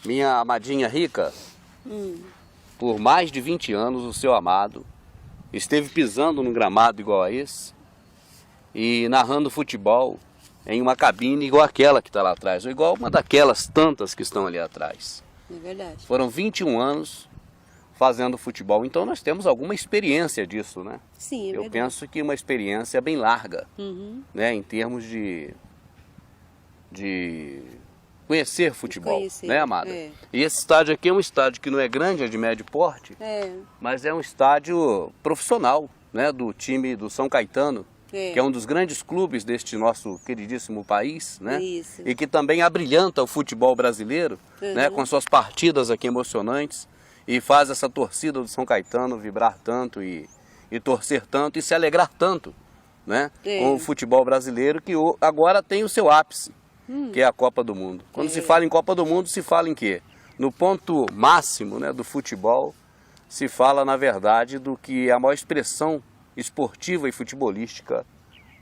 Minha amadinha rica, por mais de 20 anos o seu amado esteve pisando num gramado igual a esse e narrando futebol em uma cabine igual aquela que está lá atrás, ou igual uma daquelas tantas que estão ali atrás. É verdade. Foram 21 anos fazendo futebol, então nós temos alguma experiência disso, né? Sim, é Eu verdade. penso que uma experiência bem larga, Né? em termos de conhecer futebol, Conhecer, né, amada? é. E esse estádio aqui é um estádio que não é grande, é de médio porte, mas é um estádio profissional, né, do time do São Caetano, que é um dos grandes clubes deste nosso queridíssimo país, né? Isso. E que também abrilhanta o futebol brasileiro, né, com suas partidas aqui emocionantes, e faz essa torcida do São Caetano vibrar tanto e torcer tanto e se alegrar tanto, né, com o futebol brasileiro, que agora tem o seu ápice, que é a Copa do Mundo. Quando se fala em Copa do Mundo, se fala em quê? No ponto máximo, né, do futebol, se fala, na verdade, do que é a maior expressão esportiva e futebolística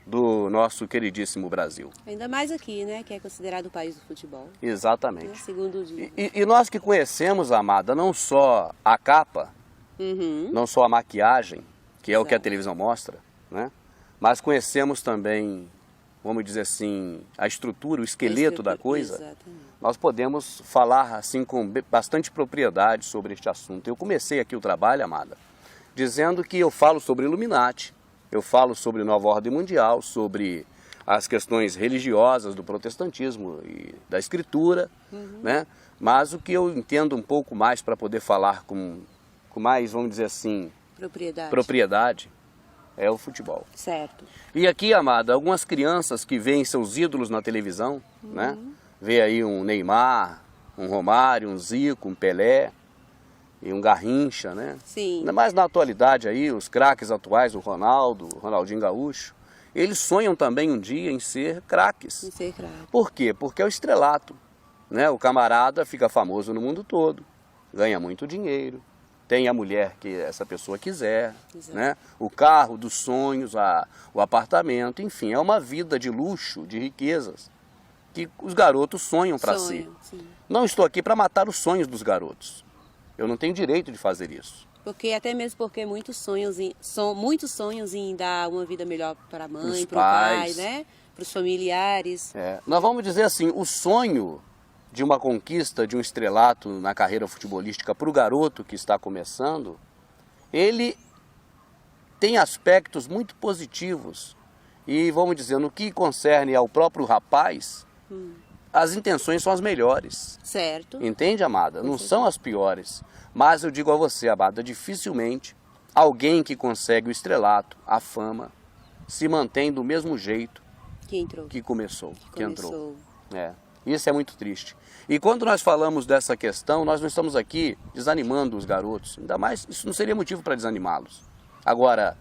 do nosso queridíssimo Brasil. Ainda mais aqui, né, que é considerado o país do futebol. Exatamente. Né, segundo o dia. E nós que conhecemos, amada, não só a capa, não só a maquiagem, que é o que a televisão mostra, né, mas conhecemos também, vamos dizer assim, a estrutura, o esqueleto da coisa. Exatamente. Nós podemos falar assim com bastante propriedade sobre este assunto. Eu comecei aqui o trabalho, amada, dizendo que eu falo sobre Illuminati, eu falo sobre Nova Ordem Mundial, sobre as questões religiosas do protestantismo e da escritura, né? Mas o que eu entendo um pouco mais para poder falar com mais, vamos dizer assim, propriedade é o futebol. Certo. E aqui, amada, algumas crianças que veem seus ídolos na televisão, né? Vê aí um Neymar, um Romário, um Zico, um Pelé e um Garrincha, né? Sim. Ainda mais na atualidade aí, os craques atuais, o Ronaldo, o Ronaldinho Gaúcho, eles sonham também um dia em ser craques. Em ser craque. Por quê? Porque é o estrelato, né? O camarada fica famoso no mundo todo, ganha muito dinheiro, tem a mulher que essa pessoa quiser, né? O carro dos sonhos, o apartamento, enfim, é uma vida de luxo, de riquezas, que os garotos sonham para si. Sim. Não estou aqui para matar os sonhos dos garotos. Eu não tenho direito de fazer isso. Porque até mesmo porque muitos sonhos em dar uma vida melhor para a mãe, Os para o pai, pais. né? Para os familiares. Nós vamos dizer assim, o sonho de uma conquista, de um estrelato na carreira futebolística para o garoto que está começando, ele tem aspectos muito positivos. E vamos dizer, no que concerne ao próprio rapaz, as intenções são as melhores. Certo. Entende, amada? Não são as piores. Mas eu digo a você, amada, dificilmente alguém que consegue o estrelato, a fama, se mantém do mesmo jeito que começou, que entrou. Isso é muito triste. E quando nós falamos dessa questão, nós não estamos aqui desanimando os garotos. Ainda mais, isso não seria motivo para desanimá-los. Agora,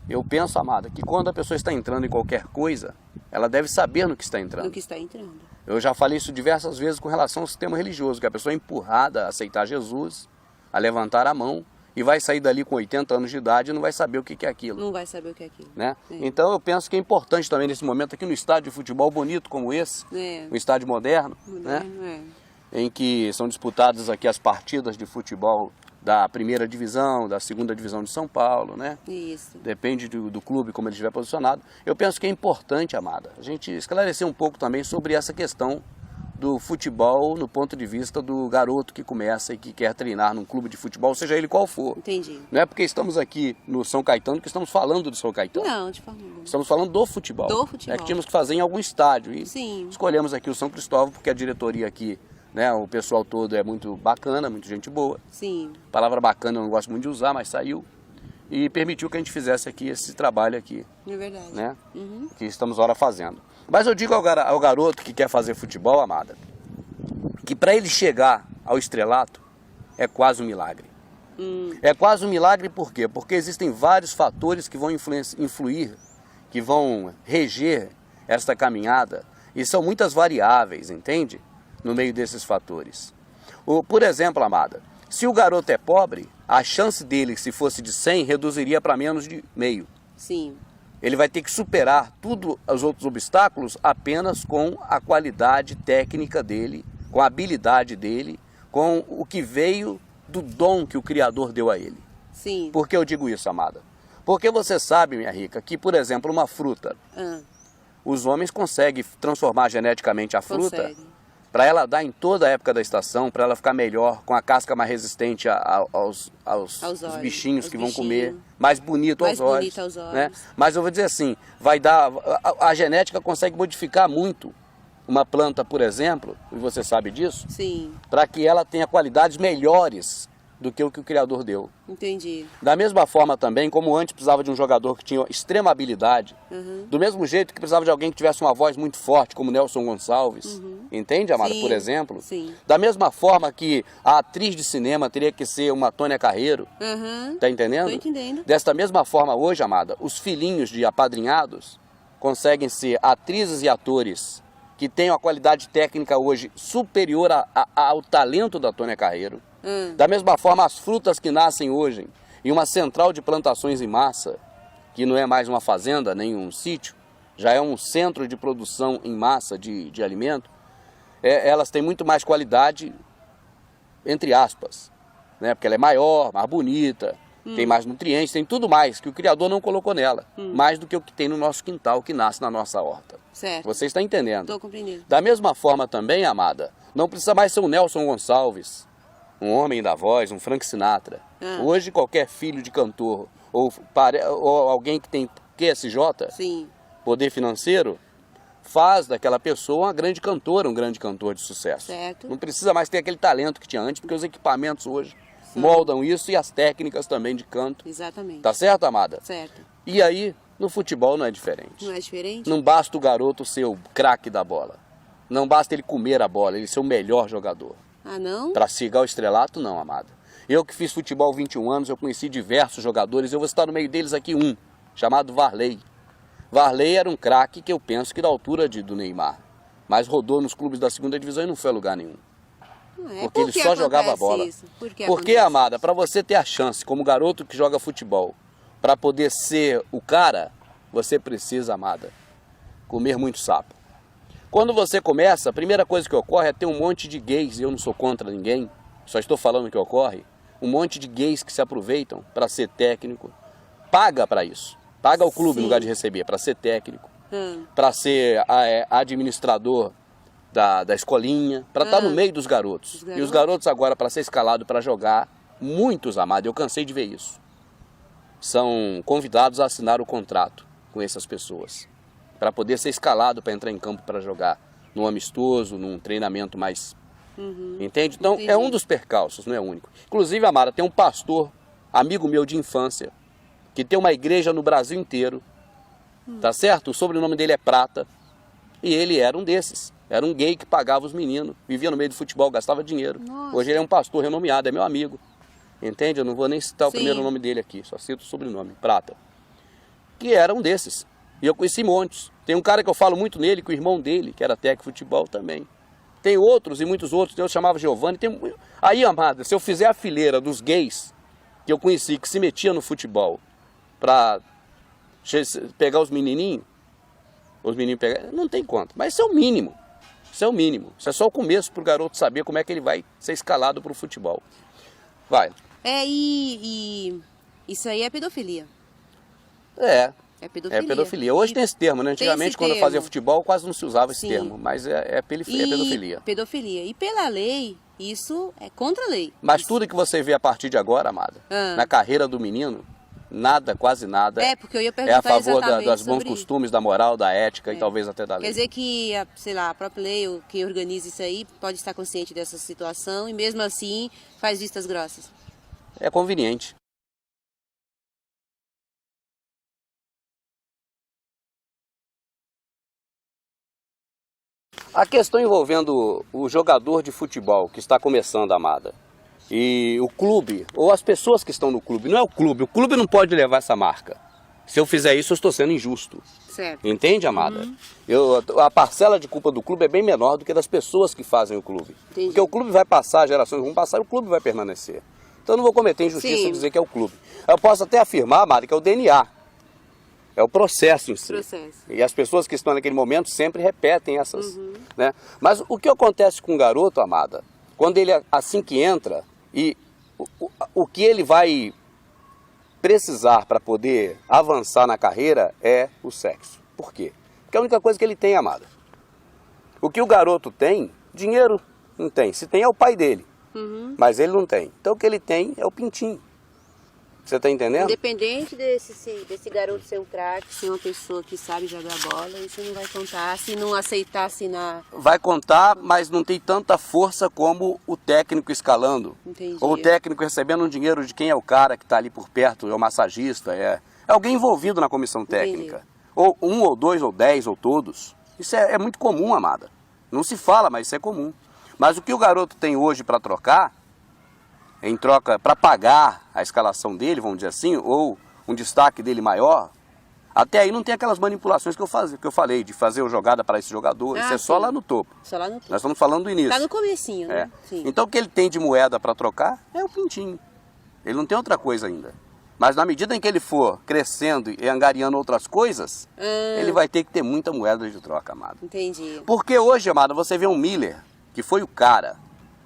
eu penso, amada, que quando a pessoa está entrando em qualquer coisa, ela deve saber no que está entrando. No que está entrando. Eu já falei isso diversas vezes com relação ao sistema religioso, que a pessoa é empurrada a aceitar Jesus, a levantar a mão, e vai sair dali com 80 anos de idade e não vai saber o que é aquilo. Não vai saber o que é aquilo. Né? Então eu penso que é importante também nesse momento aqui no estádio de futebol bonito como esse, um estádio moderno, né? Em que são disputadas aqui as partidas de futebol da primeira divisão, da segunda divisão de São Paulo, né? Isso. Depende do clube como ele estiver posicionado. Eu penso que é importante, amada, a gente esclarecer um pouco também sobre essa questão do futebol no ponto de vista do garoto que começa e que quer treinar num clube de futebol, seja ele qual for. Entendi. Não é porque estamos aqui no São Caetano que estamos falando do São Caetano. Não, de forma alguma. Estamos falando do futebol. Do futebol. É que tínhamos que fazer em algum estádio. E Sim. escolhemos aqui o São Cristóvão porque a diretoria aqui, né, o pessoal todo é muito bacana, muito gente boa. Sim. Palavra bacana eu não gosto muito de usar, mas saiu. E permitiu que a gente fizesse aqui esse trabalho aqui. É verdade. Né? Que estamos agora fazendo. Mas eu digo ao garoto que quer fazer futebol, amada, que para ele chegar ao estrelato é quase um milagre. É quase um milagre por quê? Porque existem vários fatores que vão influir, que vão reger esta caminhada, e são muitas variáveis, entende? No meio desses fatores. Por exemplo, amada, se o garoto é pobre, a chance dele, se fosse de 100, reduziria para menos de meio. Sim. Ele vai ter que superar todos os outros obstáculos apenas com a qualidade técnica dele, com a habilidade dele, com o que veio do dom que o Criador deu a ele. Sim. Por que eu digo isso, amada? Porque você sabe, minha rica, que, por exemplo, uma fruta, os homens conseguem transformar geneticamente a fruta para ela dar em toda a época da estação, para ela ficar melhor, com a casca mais resistente aos bichinhos que vão comer, mais bonito aos olhos. Né? Mas eu vou dizer assim, vai dar, a genética consegue modificar muito uma planta, por exemplo, e você sabe disso, para que ela tenha qualidades melhores do que o Criador deu. Entendi. Da mesma forma também, como antes precisava de um jogador que tinha extrema habilidade, do mesmo jeito que precisava de alguém que tivesse uma voz muito forte, como Nelson Gonçalves, entende, amada, por exemplo? Sim. Da mesma forma que a atriz de cinema teria que ser uma Tônia Carreiro, tá entendendo? Tô entendendo. Desta mesma forma hoje, amada, os filhinhos de apadrinhados conseguem ser atrizes e atores que têm uma qualidade técnica hoje superior ao talento da Tônia Carreiro. Da mesma forma, as frutas que nascem hoje em uma central de plantações em massa, que não é mais uma fazenda, nem um sítio, já é um centro de produção em massa de alimento, elas têm muito mais qualidade, entre aspas, né? Porque ela é maior, mais bonita, tem mais nutrientes, tem tudo mais que o Criador não colocou nela, mais do que o que tem no nosso quintal, que nasce na nossa horta. Certo. Você está entendendo? Estou compreendendo. Da mesma forma também, amada, não precisa mais ser um Nelson Gonçalves, um homem da voz, um Frank Sinatra. Hoje qualquer filho de cantor ou alguém que tem QSJ, poder financeiro, faz daquela pessoa uma grande cantora, um grande cantor de sucesso. Certo. Não precisa mais ter aquele talento que tinha antes, porque os equipamentos hoje moldam isso e as técnicas também de canto. Exatamente. Tá certo, amada? Certo. E aí, no futebol não é diferente. Não é diferente? Não basta o garoto ser o craque da bola. Não basta ele comer a bola, ele ser o melhor jogador. Ah, não? Para chegar ao estrelato, não, amada. Eu que fiz futebol 21 anos, eu conheci diversos jogadores, eu vou citar no meio deles aqui um, chamado Varley. Varley era um craque que eu penso que da altura do Neymar, mas rodou nos clubes da segunda divisão e não foi a lugar nenhum. Porque ele só jogava bola. Porque, amada, para você ter a chance, como garoto que joga futebol, para poder ser o cara, você precisa, amada, comer muito sapo. Quando você começa, a primeira coisa que ocorre é ter um monte de gays, eu não sou contra ninguém, só estou falando o que ocorre, um monte de gays que se aproveitam para ser técnico, paga para isso, paga o clube no lugar de receber, para ser técnico, para ser administrador da escolinha, para estar no meio dos garotos. E os garotos agora, para ser escalado para jogar, muitos, amada, eu cansei de ver isso, são convidados a assinar o contrato com essas pessoas, para poder ser escalado para entrar em campo para jogar num amistoso, num treinamento mais... Entende? Então, é um dos percalços, não é o único. Inclusive, amada, tem um pastor, amigo meu de infância, que tem uma igreja no Brasil inteiro, tá certo? O sobrenome dele é Prata, e ele era um desses. Era um gay que pagava os meninos, vivia no meio do futebol, gastava dinheiro. Nossa. Hoje ele é um pastor renomeado, é meu amigo. Entende? Eu não vou nem citar o primeiro nome dele aqui, só cito o sobrenome, Prata. Que era um desses. E eu conheci montes. Tem um cara que eu falo muito nele, que o irmão dele, que era técnico de futebol também. Tem outros e muitos outros, eu chamava Giovanni. Aí, amada, se eu fizer a fileira dos gays que eu conheci, que se metia no futebol para pegar os menininhos pegar, não tem conta. Mas isso é o mínimo. Isso é o mínimo. Isso é só o começo para o garoto saber como é que ele vai ser escalado para o futebol. Vai. E isso aí é pedofilia. É pedofilia. É pedofilia. Hoje tem esse termo, né? Antigamente, quando eu fazia futebol, quase não se usava esse termo. Mas é pedofilia. Pedofilia. E pela lei, isso é contra a lei. Mas tudo que você vê a partir de agora, amada, na carreira do menino, nada, quase nada, porque eu ia perguntar é a favor dos bons sobre... costumes, da moral, da ética e talvez até da lei. Quer dizer que, sei lá, a própria lei, ou quem organiza isso aí, pode estar consciente dessa situação e mesmo assim faz vistas grossas. É conveniente. A questão envolvendo o jogador de futebol que está começando, amada, e o clube, ou as pessoas que estão no clube, não é o clube não pode levar essa marca. Se eu fizer isso, eu estou sendo injusto. Certo. Entende, amada? A parcela de culpa do clube é bem menor do que das pessoas que fazem o clube. Entendi. Porque o clube vai passar, gerações vão passar e o clube vai permanecer. Então eu não vou cometer injustiça em dizer que é o clube. Eu posso até afirmar, amada, que é o DNA. É o processo em si. E as pessoas que estão naquele momento sempre repetem essas. Né? Mas o que acontece com o garoto, amada, Quando ele, assim que entra, e o que ele vai precisar para poder avançar na carreira é o sexo. Por quê? Porque é a única coisa que ele tem, amada. O que o garoto tem, dinheiro não tem. Se tem é o pai dele, mas ele não tem. Então o que ele tem é o pintinho. Você está entendendo? Independente desse garoto ser um craque, ser uma pessoa que sabe jogar bola, isso não vai contar. Se não aceitar assinar... Vai contar, mas não tem tanta força como o técnico escalando. Entendi. Ou o técnico recebendo um dinheiro de quem é o cara que está ali por perto, é o massagista, é alguém envolvido na comissão técnica. Entendi. Ou um, ou dois, ou 10, ou todos. Isso é muito comum, amada. Não se fala, mas isso é comum. Mas o que o garoto tem hoje para trocar, em troca para pagar a escalação dele, vamos dizer assim, ou um destaque dele maior, até aí não tem aquelas manipulações que eu falei, de fazer o jogada para esse jogador. Isso é só lá no topo. Só lá no topo. Nós estamos falando do início. Tá no comecinho, né? Sim. Então o que ele tem de moeda para trocar é o pintinho. Ele não tem outra coisa ainda. Mas na medida em que ele for crescendo e angariando outras coisas, ele vai ter que ter muita moeda de troca, amado. Entendi. Porque hoje, amado, você vê um Miller, que foi o cara.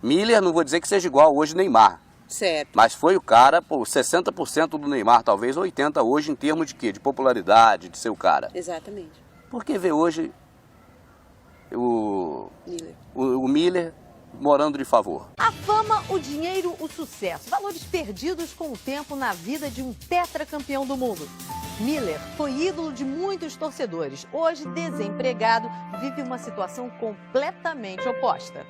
Miller, não vou dizer que seja igual hoje Neymar. Certo. Mas foi o cara, 60% do Neymar, talvez 80% hoje em termos de quê? De popularidade, de ser o cara. Exatamente. Porque vê hoje o Miller morando de favor. A fama, o dinheiro, o sucesso. Valores perdidos com o tempo na vida de um tetracampeão do mundo. Miller foi ídolo de muitos torcedores. Hoje, desempregado, vive uma situação completamente oposta.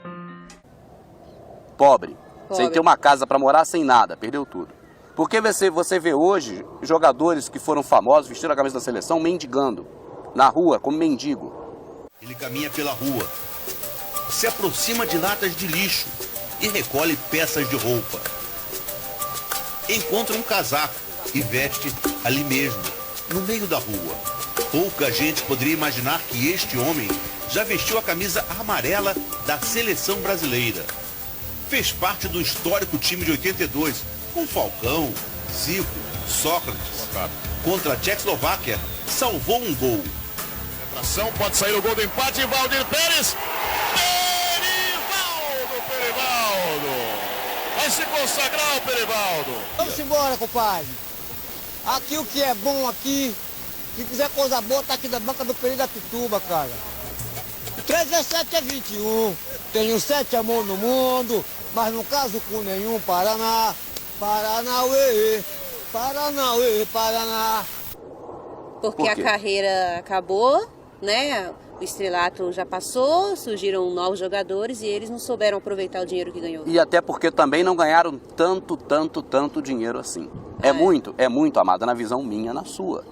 Pobre. Sem ter uma casa para morar, sem nada, perdeu tudo. Porque você vê hoje jogadores que foram famosos, vestiram a camisa da seleção, mendigando na rua, como mendigo. Ele caminha pela rua, se aproxima de latas de lixo e recolhe peças de roupa. Encontra um casaco e veste ali mesmo, no meio da rua. Pouca gente poderia imaginar que este homem já vestiu a camisa amarela da seleção brasileira. Fez parte do histórico time de 82, com Falcão, Zico, Sócrates. Contra a Tchecoslováquia, salvou um gol. Atração, pode sair o gol do empate, Valdir Pérez. Perivaldo! Vai se consagrar o Perivaldo. Vamos embora, compadre. Aqui o que é bom aqui, se quiser coisa boa, tá aqui da banca do Peri da Pituba, cara. 3 vezes 7 é 21. Tenho 7 amor no mundo, mas não caso com nenhum. Paraná, Paranauê, Paranauê, Paraná. Porque a carreira acabou, né? O estrelato já passou, surgiram novos jogadores e eles não souberam aproveitar o dinheiro que ganhou. E até porque também não ganharam tanto dinheiro assim. É muito, amada, na visão minha, na sua.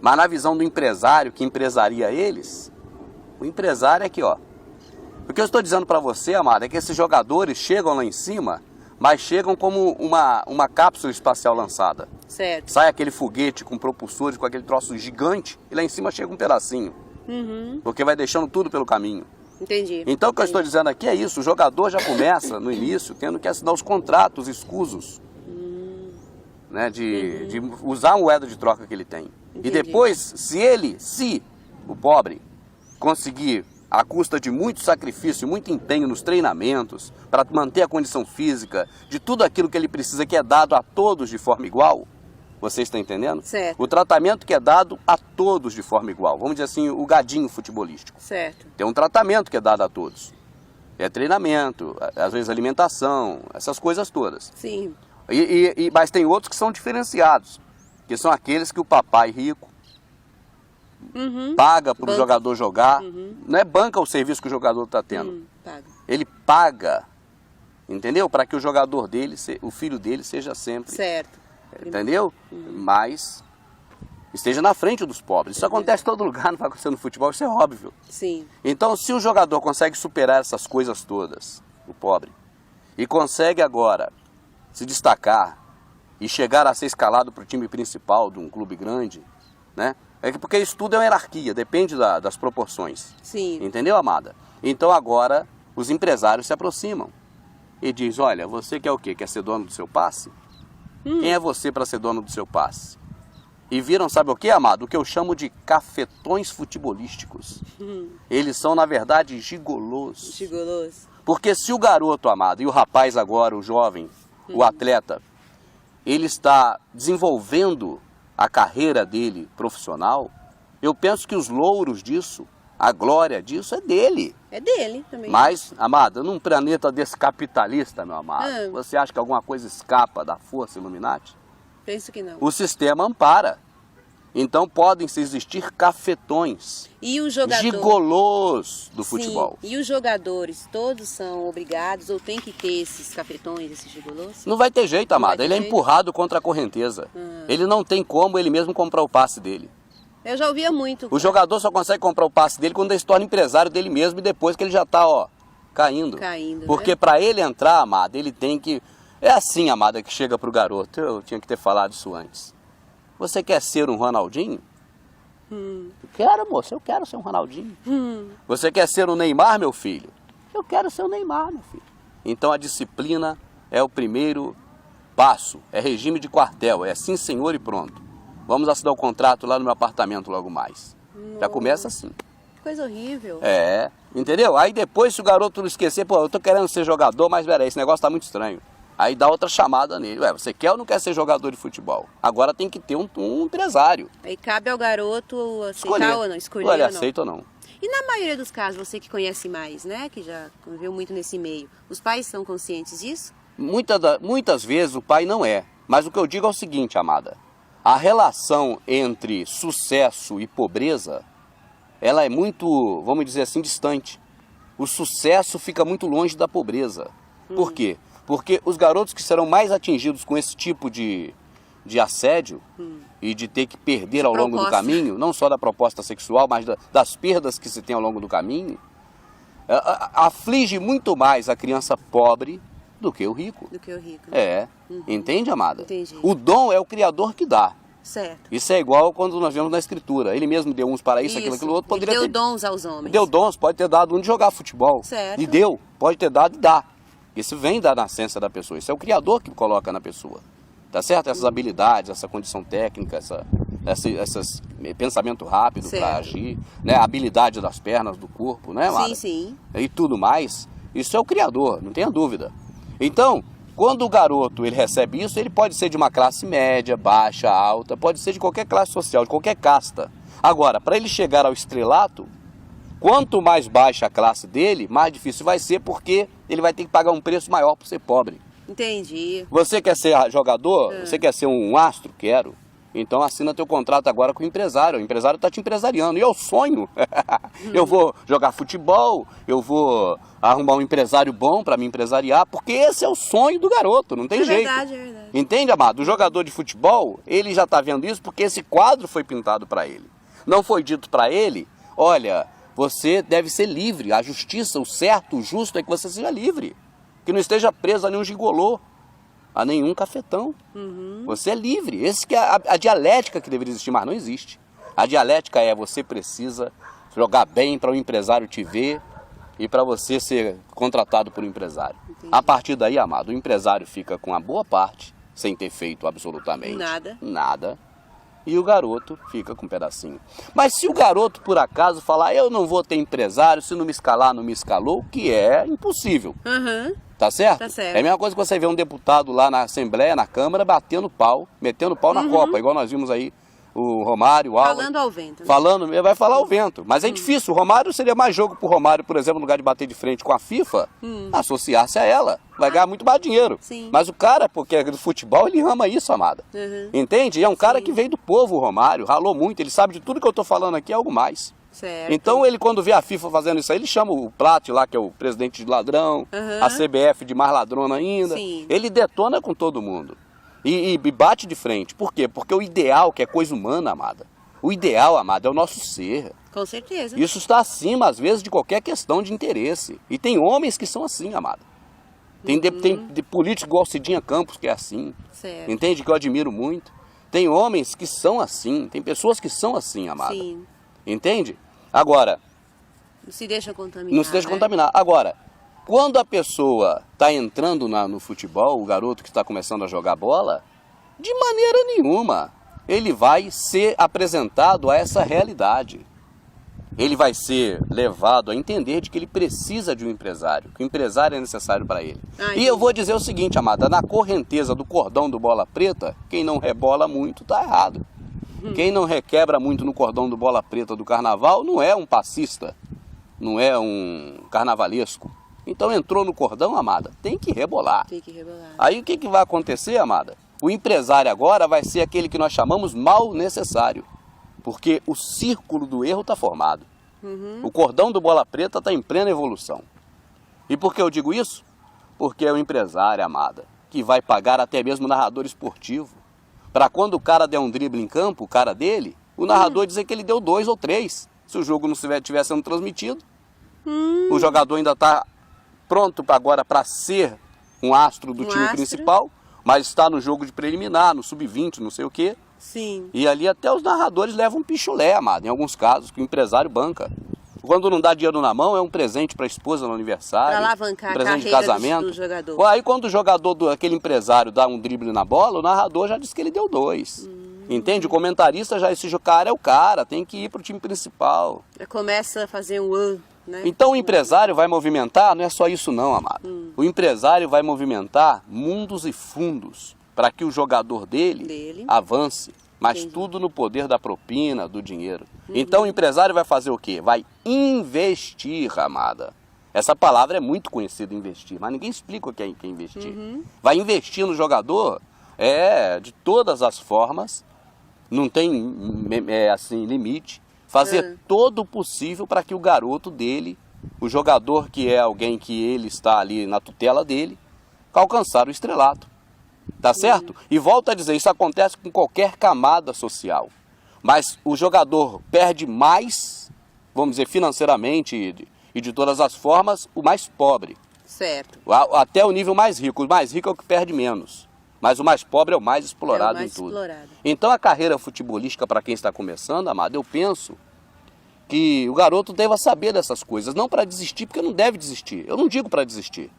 Mas na visão do empresário, que empresaria eles, o empresário é que, ó. O que eu estou dizendo para você, amada, é que esses jogadores chegam lá em cima, mas chegam como uma cápsula espacial lançada. Certo. Sai aquele foguete com propulsores, com aquele troço gigante, e lá em cima chega um pedacinho. Porque vai deixando tudo pelo caminho. Entendi. Então o que eu estou dizendo aqui é isso, o jogador já começa no início tendo que assinar os contratos escusos, né, de usar a moeda de troca que ele tem. Entendi. E depois, se o pobre conseguir, à custa de muito sacrifício, muito empenho nos treinamentos, para manter a condição física, de tudo aquilo que ele precisa, que é dado a todos de forma igual, você está entendendo? Certo. O tratamento que é dado a todos de forma igual. Vamos dizer assim, o gadinho futebolístico. Certo. Tem um tratamento que é dado a todos. É treinamento, às vezes alimentação, essas coisas todas. Sim. Mas tem outros que são diferenciados, que são aqueles que o papai rico paga para o jogador jogar. Não é banca o serviço que o jogador está tendo. Paga. Ele paga, entendeu? Para que o jogador dele, o filho dele, seja sempre... Certo. Entendeu? Mas esteja na frente dos pobres. Isso acontece em todo lugar, não vai acontecer no futebol, isso é óbvio. Sim. Então, se o jogador consegue superar essas coisas todas, o pobre, e consegue agora se destacar e chegar a ser escalado para o time principal de um clube grande, né? Porque isso tudo é uma hierarquia, depende das proporções. Sim. Entendeu, amada? Então agora os empresários se aproximam e diz, olha, você quer o quê? Quer ser dono do seu passe? Quem é você para ser dono do seu passe? E viram, sabe o que, amado? O que eu chamo de cafetões futebolísticos. Eles são, na verdade, gigolôs. Gigolôs. Porque se o garoto, amado, e o rapaz agora, o jovem, o atleta, ele está desenvolvendo a carreira dele profissional, eu penso que os louros disso, a glória disso é dele. É dele também. Mas, amada, num planeta desse capitalista, meu amado, você acha que alguma coisa escapa da força Illuminati? Penso que não. O sistema ampara. Então podem se existir cafetões, E o jogador... gigolôs do Sim, futebol. e os jogadores, todos são obrigados ou tem que ter esses cafetões, esses gigolôs? Não vai ter jeito, amada. ter Ele é jeito? empurrado contra a correnteza. Ele não tem como ele mesmo comprar o passe dele. Eu já ouvia muito. O jogador só consegue comprar o passe dele quando ele se torna empresário dele mesmo e depois que ele já está, ó, caindo. Porque né? para ele entrar, amada, ele tem que... É assim, amada, que chega pro garoto. Eu tinha que ter falado isso antes. Você quer ser um Ronaldinho? Eu quero, moça, eu quero ser um Ronaldinho. Você quer ser um Neymar, meu filho? Eu quero ser um Neymar, meu filho. Então a disciplina é o primeiro passo, é regime de quartel, é sim senhor e pronto. Vamos assinar o contrato lá no meu apartamento logo mais. Já começa assim. Que coisa horrível. É, entendeu? Aí depois se o garoto não esquecer, pô, eu tô querendo ser jogador, mas peraí, esse negócio tá muito estranho. Aí dá outra chamada nele. Ué, você quer ou não quer ser jogador de futebol? Agora tem que ter um empresário. Aí cabe ao garoto aceitar Escolher. ou não, escolher Olha, ou não. aceita ou não. E na maioria dos casos, você que conhece mais, né, que já conviveu muito nesse meio, os pais são conscientes disso? Muitas vezes o pai não é. Mas o que eu digo é o seguinte, amada. A relação entre sucesso e pobreza, ela é muito, vamos dizer assim, distante. O sucesso fica muito longe da pobreza. Por quê? Porque os garotos que serão mais atingidos com esse tipo de assédio e de ter que perder ao longo do caminho, não só da proposta sexual, mas das perdas que se tem ao longo do caminho, aflige muito mais a criança pobre do que o rico. Do que o rico. É, entende, amada? Entendi. O dom é o Criador que dá. Certo. Isso é igual quando nós vemos na Escritura. Ele mesmo deu uns para isso, aquilo outro. Poderia Ele deu ter... dons aos homens. Deu dons, pode ter dado um de jogar futebol. Certo. E deu, pode ter dado e dá. Isso vem da nascença da pessoa. Isso é o Criador que coloca na pessoa. Tá certo? Essas habilidades, essa condição técnica, esse pensamento rápido para agir, né? A habilidade das pernas, do corpo, né, Mara? Sim, sim. E tudo mais. Isso é o Criador, não tenha dúvida. Então, quando o garoto ele recebe isso, ele pode ser de uma classe média, baixa, alta, pode ser de qualquer classe social, de qualquer casta. Agora, para ele chegar ao estrelato, quanto mais baixa a classe dele, mais difícil vai ser, porque ele vai ter que pagar um preço maior por ser pobre. Entendi. Você quer ser jogador? Você quer ser um astro? Quero. Então assina teu contrato agora com o empresário. O empresário está te empresariando. E é o sonho. Eu vou jogar futebol, eu vou arrumar um empresário bom para me empresariar, porque esse é o sonho do garoto, não tem jeito. É verdade. Entende, amado? O jogador de futebol, ele já está vendo isso porque esse quadro foi pintado para ele. Não foi dito para ele, olha, você deve ser livre. A justiça, o certo, o justo é que você seja livre. Que não esteja preso a nenhum gigolô, a nenhum cafetão. Você é livre. Esse que é a dialética que deveria existir, mas não existe. A dialética é você precisa jogar bem para o empresário te ver e para você ser contratado por um empresário. Entendi. A partir daí, amado, o empresário fica com a boa parte, sem ter feito absolutamente nada. E o garoto fica com um pedacinho. Mas se o garoto, por acaso, falar, eu não vou ter empresário, se não me escalar, não me escalou, que é impossível. Tá certo? Tá certo. É a mesma coisa que você vê um deputado lá na Assembleia, na Câmara, batendo pau, metendo pau na Copa, igual nós vimos aí o Romário, o Álvaro. Falando ao vento. Né? Falando, vai falar ao vento. Mas é difícil. O Romário seria mais jogo pro Romário, por exemplo, no lugar de bater de frente com a FIFA, associar-se a ela. Vai ganhar muito mais dinheiro. Sim. Mas o cara, porque é do futebol, ele ama isso, amada. Entende? E é um cara que veio do povo, o Romário, ralou muito. Ele sabe de tudo que eu tô falando aqui, algo mais. Certo. Então ele, quando vê a FIFA fazendo isso aí, ele chama o Plat lá, que é o presidente de ladrão, a CBF de mais ladrona ainda. Sim. Ele detona com todo mundo. E bate de frente. Por quê? Porque o ideal, que é coisa humana, amada, o ideal, amada, é o nosso ser. Com certeza. Isso está acima, às vezes, de qualquer questão de interesse. E tem homens que são assim, amada. Tem de político igual Cidinha Campos, que é assim. Certo. Entende? Que eu admiro muito. Tem homens que são assim. Tem pessoas que são assim, amada. Sim. Entende? Agora... Não se deixa contaminar. Não se deixa contaminar. Agora, quando a pessoa está entrando no futebol, o garoto que está começando a jogar bola, de maneira nenhuma ele vai ser apresentado a essa realidade. ele vai ser levado a entender de que ele precisa de um empresário, que o empresário é necessário para ele. E eu vou dizer o seguinte, amada, na correnteza do cordão do Bola Preta, quem não rebola muito está errado. Quem não requebra muito no cordão do Bola Preta do carnaval não é um passista, não é um carnavalesco. Então entrou no cordão, amada, tem que rebolar. Tem que rebolar. Aí o que vai acontecer, amada? O empresário agora vai ser aquele que nós chamamos mal necessário. Porque o círculo do erro está formado. O cordão do Bola Preta está em plena evolução. E por que eu digo isso? Porque é o empresário, amada, que vai pagar até mesmo o narrador esportivo. Para quando o cara der um drible em campo, o cara dele, o narrador dizer que ele deu 2 ou 3. Se o jogo não estiver sendo transmitido, o jogador ainda está pronto agora para ser um astro do time principal, mas está no jogo de preliminar, no sub-20, não sei o quê. Sim. E ali até os narradores levam um pichulé, amado, em alguns casos, que o empresário banca. Quando não dá dinheiro na mão, é um presente para a esposa no aniversário, Para alavancar um presente a de carreira casamento. do jogador. Aí quando o jogador, aquele empresário, dá um drible na bola, o narrador já diz que ele deu 2. Entende? O comentarista já, esse cara é o cara, tem que ir para o time principal. Já começa a fazer um né? Então o empresário vai movimentar, não é só isso não, amado. O empresário vai movimentar mundos e fundos para que o jogador dele avance. Mas tudo no poder da propina, do dinheiro. Então o empresário vai fazer o quê? Vai investir, amada. Essa palavra é muito conhecida, investir, mas ninguém explica o que é investir. Vai investir no jogador de todas as formas, não tem assim, limite. Fazer todo o possível para que o garoto dele, o jogador que é alguém que ele está ali na tutela dele, alcançar o estrelato. Tá certo? E volto a dizer, isso acontece com qualquer camada social. Mas o jogador perde mais, vamos dizer, financeiramente e de todas as formas, o mais pobre. Certo. Até o nível mais rico. O mais rico é o que perde menos. Mas o mais pobre é o mais explorado em tudo. Então a carreira futebolística, para quem está começando, amado, eu penso que o garoto deva saber dessas coisas. Não para desistir, porque não deve desistir. Eu não digo para desistir.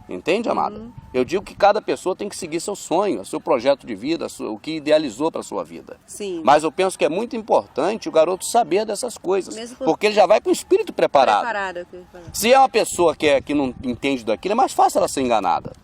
Entende, amada? Eu digo que cada pessoa tem que seguir seu sonho, seu projeto de vida, o que idealizou para a sua vida. Sim. Mas eu penso que é muito importante o garoto saber dessas coisas, porque ele já vai com o espírito preparado. Se é uma pessoa que não entende daquilo, é mais fácil ela ser enganada.